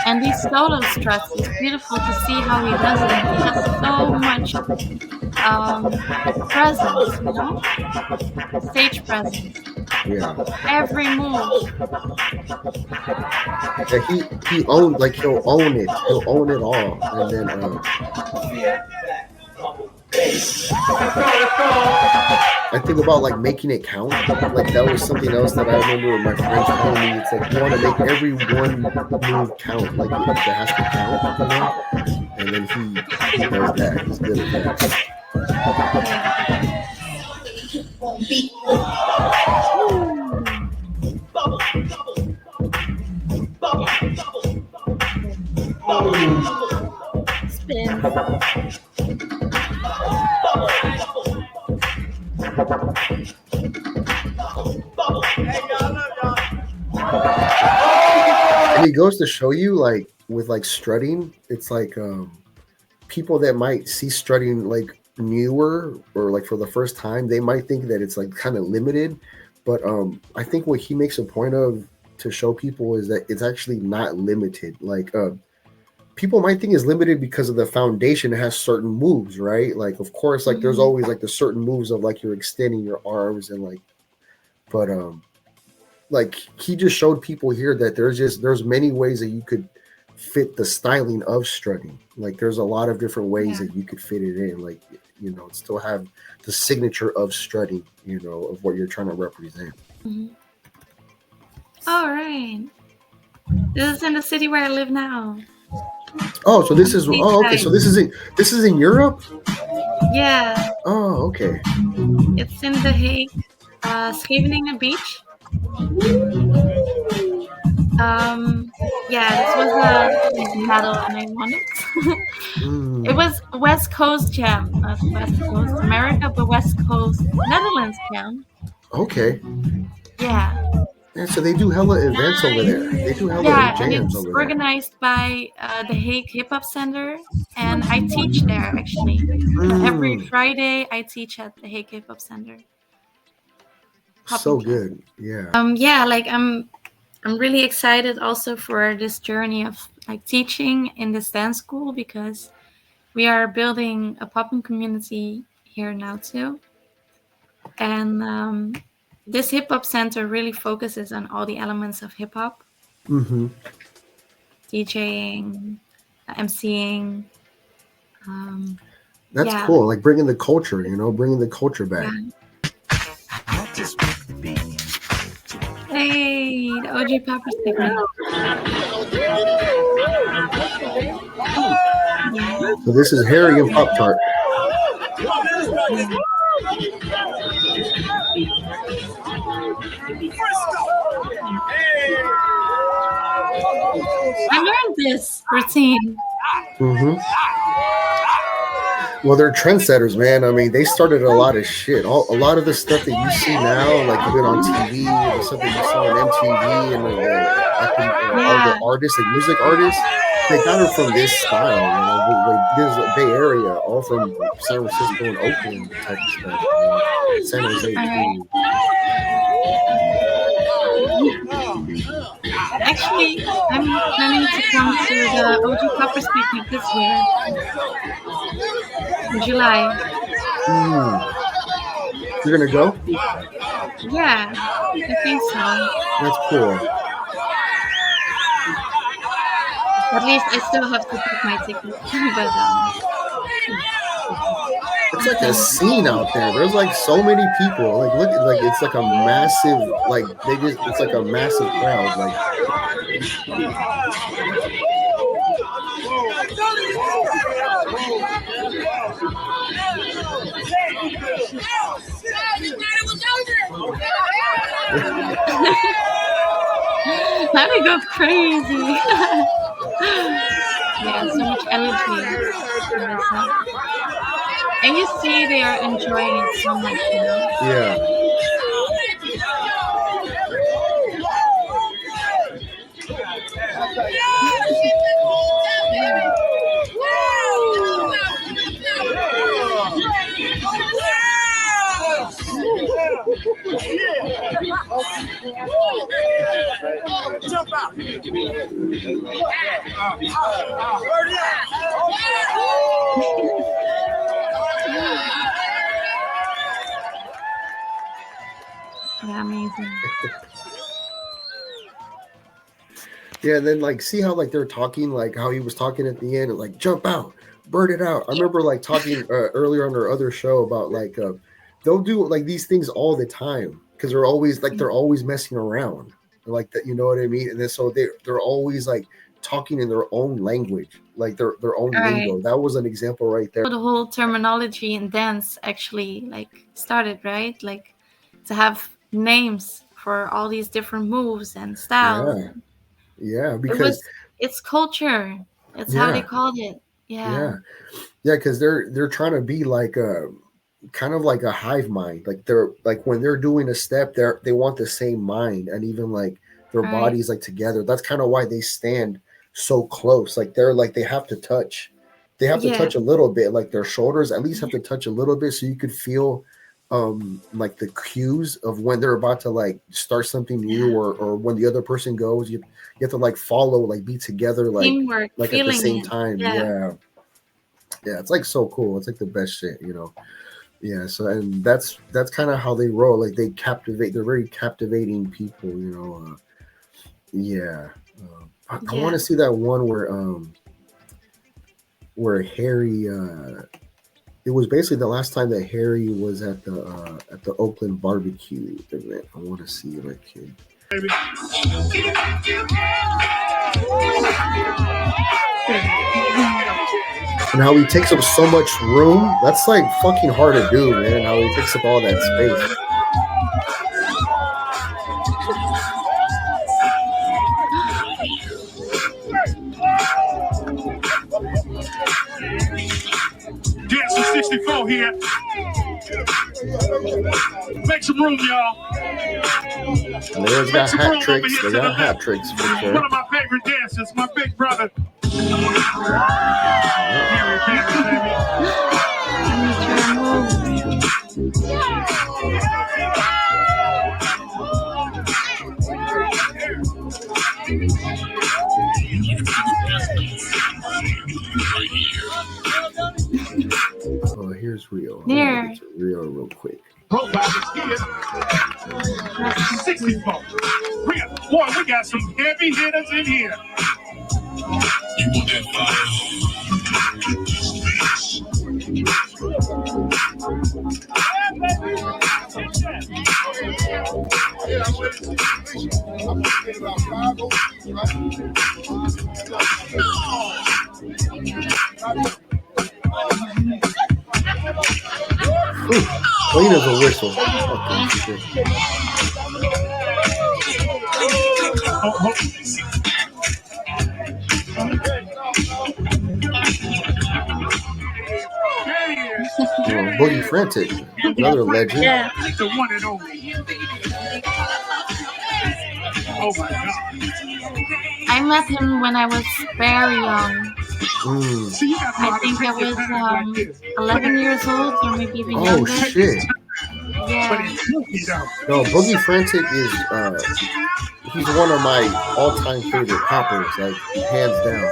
And these solo struts, it's beautiful to see how he does it. He has so much presence, stage presence. Yeah. Every move. Yeah, he'll own it. He'll own it all, and then I think about like making it count. Like that was something else that I remember my friends telling me. It's like you want to make every one move count. Like it has to count, and then he does that. He's good at that. Spin. And it goes to show you, like with like strutting, it's like people that might see strutting like newer or like for the first time, they might think that it's like kind of limited, But I think what he makes a point of to show people is that it's actually not limited. Like people might think it's limited because of the foundation. It has certain moves, right? Like of course, like there's always like the certain moves of like you're extending your arms and like, but like he just showed people here that there's many ways that you could fit the styling of strutting. Like there's a lot of different ways that you could fit it in. Like still have the signature of strutting. Of what you're trying to represent. All right. This is in the city where I live now. Oh, so this is okay. So this is in Europe. Yeah. Oh, okay. It's in The Hague, Scheveningen Beach. Yeah, this was a medal and I won it. It was West Coast Jam, not West Coast America, but West Coast Netherlands Jam. Okay. Yeah. Yeah, so they do hella events over there. They do hella and jams it's over there. organized by The Hague Hip Hop Center, and I teach there actually. Every Friday I teach at The Hague Hip Hop Center. So good. Yeah. Yeah, like I'm really excited also for this journey of like teaching in this dance school, because we are building a popping community here now too. And this hip hop center really focuses on all the elements of hip hop. DJing, MCing. That's cool. Like bringing the culture, bringing the culture back. Hey, the OG Poppers picnic. So this is Harry and Pop Tart. I learned this routine. Well, they're trendsetters, man. I mean, they started a lot of shit. A lot of the stuff that you see now, like even on TV, or something you saw on MTV, and all the artists, like music artists, they got it from this style. This Bay Area, all from San Francisco and Oakland type of stuff. San Jose too. Actually, I'm planning to come to the OG Poppers picnic this year. In July. You're gonna go? Yeah, I think so. That's cool. At least I still have to book my ticket. But it's like a scene out there. There's like so many people. Like look, like it's like a massive, like it's like a massive crowd. Like. Let me go crazy. Yeah, so much energy. And you see they are enjoying it so much, Yeah. Jump out. Yeah, amazing. Yeah, and then like see how like they're talking, like how he was talking at the end, and like jump out, burn it out. I remember like talking earlier on our other show about like they'll do like these things all the time because they're always messing around, like that, you know what I mean? And then so they're always like talking in their own language, like their own lingo. That was an example right there. The whole terminology in dance actually like started, right? Like to have names for all these different moves and styles. Yeah, because it's culture. It's how they called it. Yeah, because they're trying to be like a kind of like a hive mind. Like they're like when they're doing a step, they want the same mind, and even like their bodies like together. That's kind of why they stand so close. Like they're like they have to touch. They have to touch a little bit, like their shoulders at least have to touch a little bit, so you could feel like the cues of when they're about to like start something new, or when the other person goes, you have to like follow, like be together, Teamwork, like at the feeling same it. time. Yeah. Yeah, it's like so cool. It's like the best shit, you know. Yeah, so and that's kind of how they roll. Like they captivate. They're very captivating people, you know. Yeah, I want to Yeah. see that one where Harry. It was basically the last time that Harry was at the Oakland barbecue event. I want to see it, like kid. And how he takes up so much room. That's like fucking hard to do, man. How he takes up all that space. Dancer 64 here. Make some room, y'all. And there's got Some hat room over tricks. here They to the got hat left. tricks for One sure. of my favorite dancers, my big brother. Harry Oh, here's Rio. I'm There. gonna get to Rio real quick. Robots here. 64. Boy, we got some heavy hitters in here. Clean as a whistle. Fucking shit. Boogie Frantic, another legend. Yeah. The one and only. Oh my God. I met him when I was very young. See, you got I think I was 11 years old, or maybe even Oh younger. shit! Yeah. No, Boogie Frantic is he's one of my all-time favorite poppers, like hands down.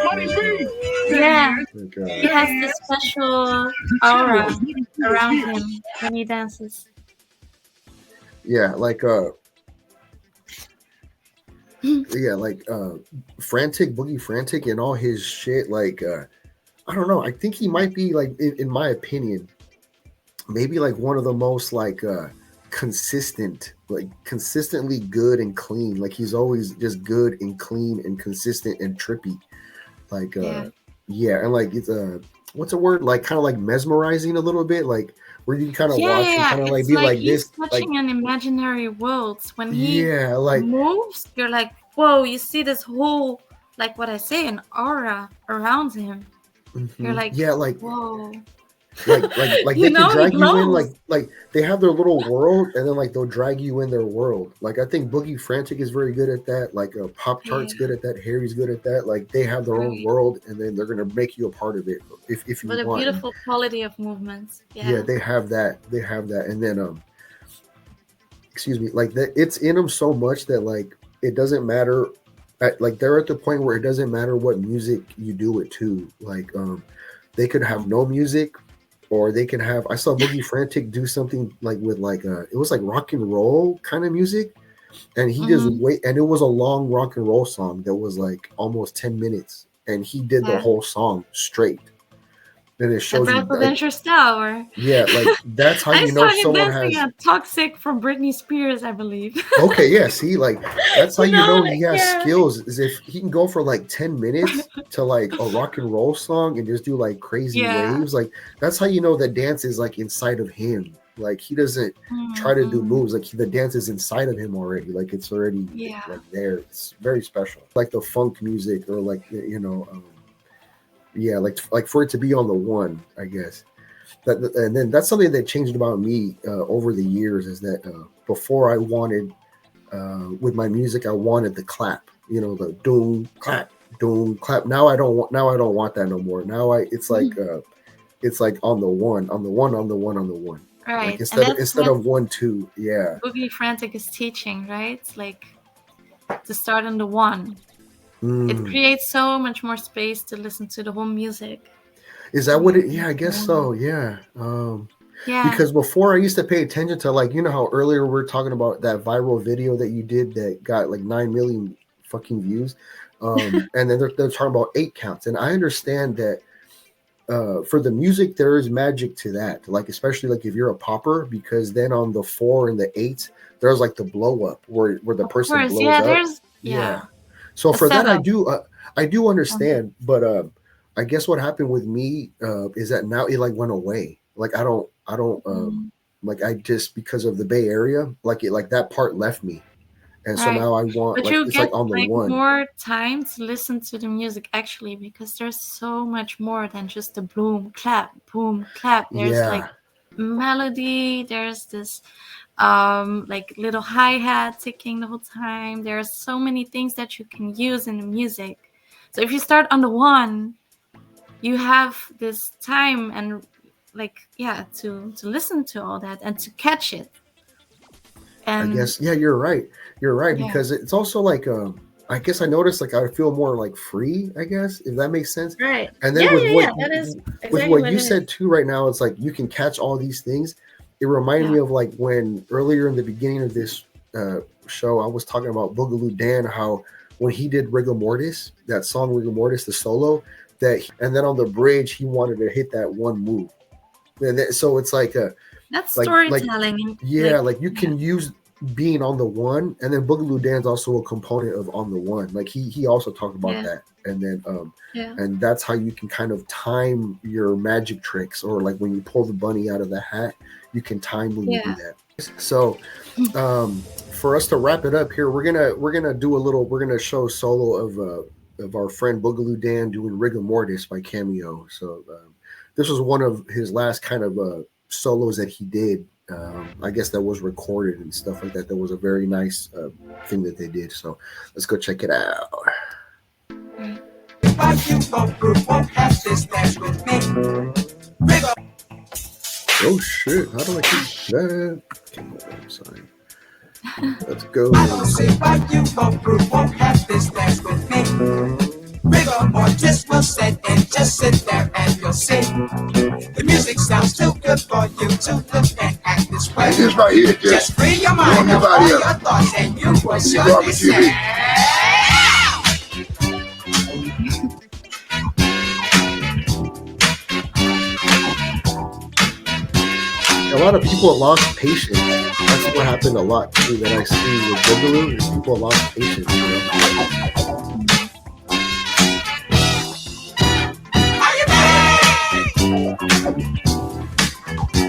Yeah. Like, He has this special aura around him when he dances. yeah, like yeah, like Frantic, Boogie Frantic, and all his shit. Like I don't know. I think he might be like, in my opinion, maybe like one of the most like consistent, like consistently good and clean. Like he's always just good and clean and consistent and trippy. Like yeah, and like it's what's a word, like kind of like mesmerizing a little bit, like where you kind of watch and kind of like It's be like like he's this, touching like an imaginary world. When he like moves, you're like, whoa! You see this whole, like what I say, an aura around him. You're like, like whoa. like You they know, can drag he you in, glows. like they have their little world, and then like they'll drag you in their world. Like I think Boogie Frantic is very good at that. Like Pop Tart's good at that. Harry's good at that. Like they have their own world, and then they're gonna make you a part of it if you With a want. beautiful quality of movements. Yeah, they have that. They have that, and then excuse me, like that. It's in them so much that like it doesn't matter. Like they're at the point where it doesn't matter what music you do it to. Like they could have no music, or they can have. I saw Boogie Frantic do something like with like it was like rock and roll kind of music, and he just and it was a long rock and roll song that was like almost 10 minutes, and he did the whole song straight. And it shows you like, yeah, like that's how you know someone has Toxic from Britney Spears, I believe. Okay, yeah, see, like that's how you know he has skills, is if he can go for like 10 minutes to like a rock and roll song and just do like crazy waves. Like that's how you know the dance is like inside of him. Like he doesn't try to do moves, like the dance is inside of him already. Like it's already like there. It's very special. Like the funk music, or like yeah, like for it to be on the one, I guess. And then that's something that changed about me over the years, is that before I wanted with my music, I wanted the clap, the doom clap, doom clap. Now I don't want that no more. Now it's like on the one, on the one, on the one, on the one. Right. Like And that's instead what of 1-2. Yeah. Boogie Frantic is teaching, right? Like to start on the 1. It Mm. creates so much more space to listen to the whole music. Is that what it? Yeah, I guess so. Yeah. Yeah. Because before I used to pay attention to, like, you know how earlier we were talking about that viral video that you did that got like 9 million fucking views, and then they're talking about 8 counts, and I understand that for the music there is magic to that, like especially like if you're a popper, because then on the 4 and the 8 there's like the blow up where the Of person course. blows Yeah, up. there's Yeah. So a for that I setup. do understand, but I guess what happened with me is that now it like went away. Like I don't Mm. like I just, because of the Bay Area, like it, like that part left me, and so Right. now I want, But like, you it's get like on the like 1. more time to listen to the music actually, because there's so much more than just the boom clap. There's like Yeah, melody, there's this like little hi-hat ticking the whole time. There's so many things that you can use in the music. So if you start on the 1, you have this time and like to listen to all that and to catch it. I And guess, yeah, you're right, yeah, because it's also like I guess I noticed like I feel more like free, I guess, if that makes sense. right. And then Yeah, with yeah, what yeah. That is with exactly what what you it is. said too right now, it's like you can catch all these things. It reminded Yeah. me of like when earlier in the beginning of this show I was talking about Boogaloo Dan, how when he did Rigor Mortis, that song Rigor Mortis, the solo, and then on the bridge he wanted to hit that one move. And so it's like That's like storytelling. yeah, like you can use being on the 1, and then Boogaloo Dan's also a component of on the 1. Like he also talked about Yeah. that, and then Yeah. and that's how you can kind of time your magic tricks, or like when you pull the bunny out of the hat, you can time when you do that. So for us to wrap it up here, we're gonna show a solo of our friend Boogaloo Dan doing Rigor Mortis by Cameo. So this was one of his last kind of solos that he did. I guess that was recorded and stuff like that. That was a very nice thing that they did. So let's go check it out. Oh shit! How do I keep that? Okay, hold on, I'm sorry. Let's go. I don't see why you go through won't have this dance with me. Rigor Mortis will sit and just sit there and you'll see. The music sounds too good for you to look and act this way. This right here, Just free your mind of all your thoughts and you will surely say. A lot of people lost patience. That's what happened a lot too that I see with Boogaloo. Is people lost patience. You know? Are you ready?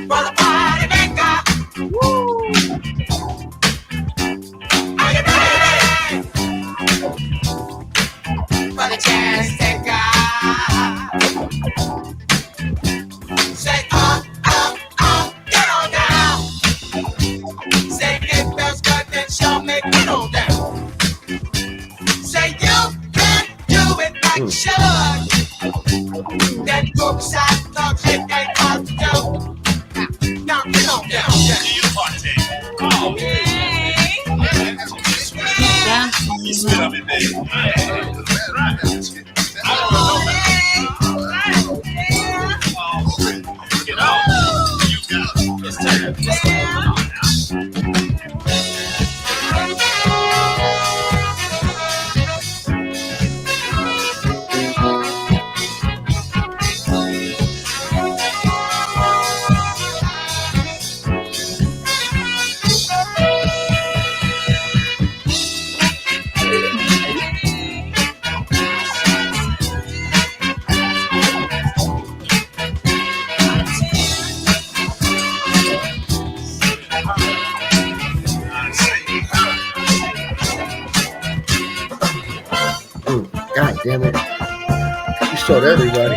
For the party maker. Woo! Are you ready? For the chance taker. Say get on down. Say it feels good, then show me get on down. Say you can do it like you should. That good side talk shit ain't hard to do. Now get on down. Oh, God damn it! He showed everybody.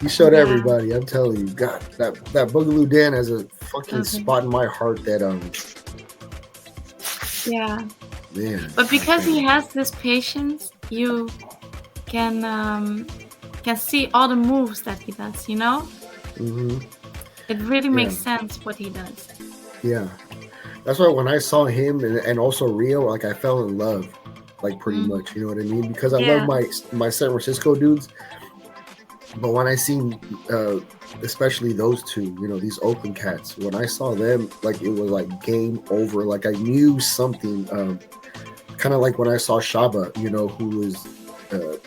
He showed everybody. I'm telling you, God, that Boogaloo Dan has a fucking spot in my heart. That Yeah. man. But because he has this patience, you can see all the moves that he does. You know. Mm-hmm. It really makes sense what he does. Yeah. That's why when I saw him and also Rio, like I fell in love, like pretty much, you know what I mean? Because I love my San Francisco dudes, but when I seen especially those two, you know, these Oakland cats, when I saw them, like it was like game over. Like I knew something, kind of like when I saw Shaba, you know, who was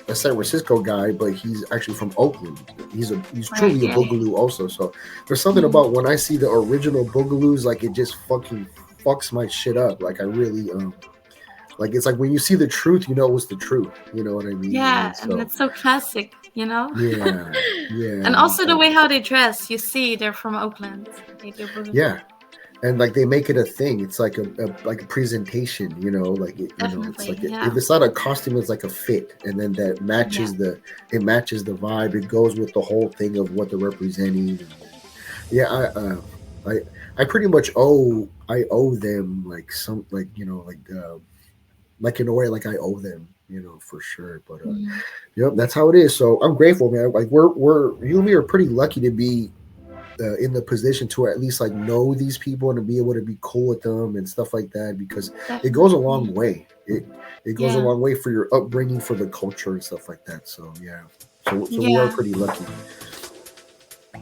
a San Francisco guy, but he's actually from Oakland. He's truly a Boogaloo also. So there's something about when I see the original Boogaloos, like it just fucking fucks my shit up. Like I really like it's like when you see the truth, you know it was the truth. You know what I mean? Yeah, and it's so classic, you know. Yeah. And also the way how they dress, you see they're from Oakland. They do Boogaloo. Yeah. And like they make it a thing. It's like a presentation, you know. Like it, you know, it's like if it's not a costume, it's like a fit, and then that matches the vibe. It goes with the whole thing of what they're representing. I pretty much owe them like some like you know like in a way like I owe them, you know, for sure. But yep, that's how it is. So I'm grateful, man. Like we're you and me are pretty lucky to be in the position to at least like know these people and to be able to be cool with them and stuff like that, because it goes a long way. It goes a long way for your upbringing, for the culture and stuff like that. So we are pretty lucky.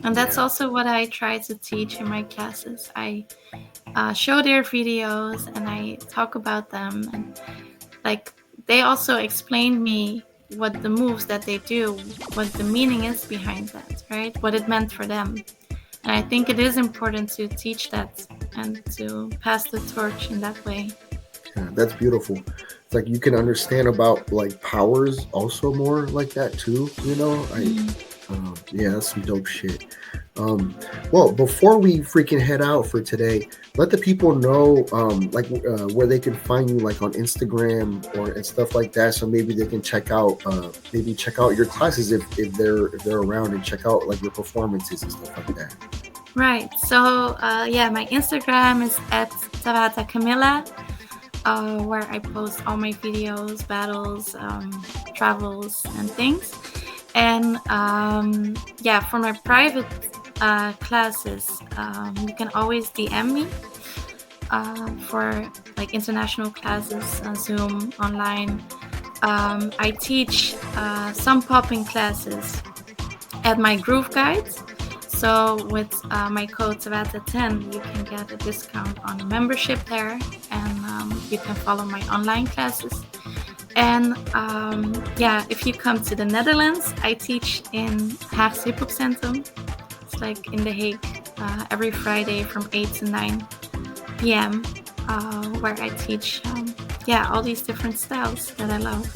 And that's also what I try to teach in my classes. I show their videos and I talk about them, and like they also explain me what the moves that they do, what the meaning is behind that, right? What it meant for them. And I think it is important to teach that and to pass the torch in that way. Yeah, that's beautiful. It's like you can understand about like powers also more like that too, you know? Yeah, that's some dope shit. Well, before we freaking head out for today, let the people know where they can find you, like on Instagram and stuff like that, so maybe they can check out your classes if they're around, and check out like your performances and stuff like that. Right. So my Instagram is @Tawatha Camilla, where I post all my videos, battles, travels, and things. And for my private classes, you can always DM me for like international classes, Zoom, online. I teach some popping classes at my Groove Guides. So with my code Tawatha10, you can get a discount on the membership there, and you can follow my online classes. And if you come to the Netherlands, I teach in Haagse Hip Hop Centrum. It's like in The Hague, every Friday from 8 to 9 p.m. Where I teach all these different styles that I love.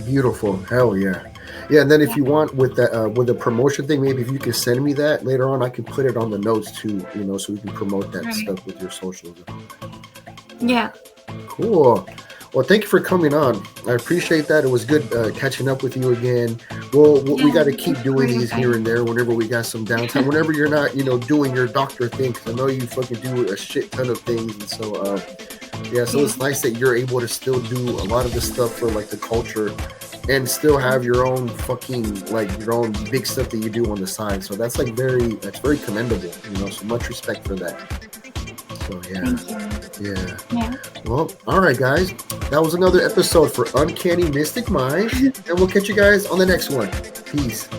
Beautiful. Hell yeah. Yeah, and then if you want with the promotion thing, maybe if you can send me that later on, I can put it on the notes too, you know, so we can promote that stuff with your socials. Yeah. Cool. Well, thank you for coming on. I appreciate that. It was good catching up with you again. We got to keep doing these here and there whenever we got some downtime. Whenever you're not, you know, doing your doctor thing, because I know you fucking do a shit ton of things. And so, so it's nice that you're able to still do a lot of the stuff for like the culture and still have your own fucking, like your own big stuff that you do on the side. So that's like very commendable, you know, so much respect for that. So yeah. Well, all right, guys. That was another episode for Uncanny Mystic Mind, and we'll catch you guys on the next one. Peace.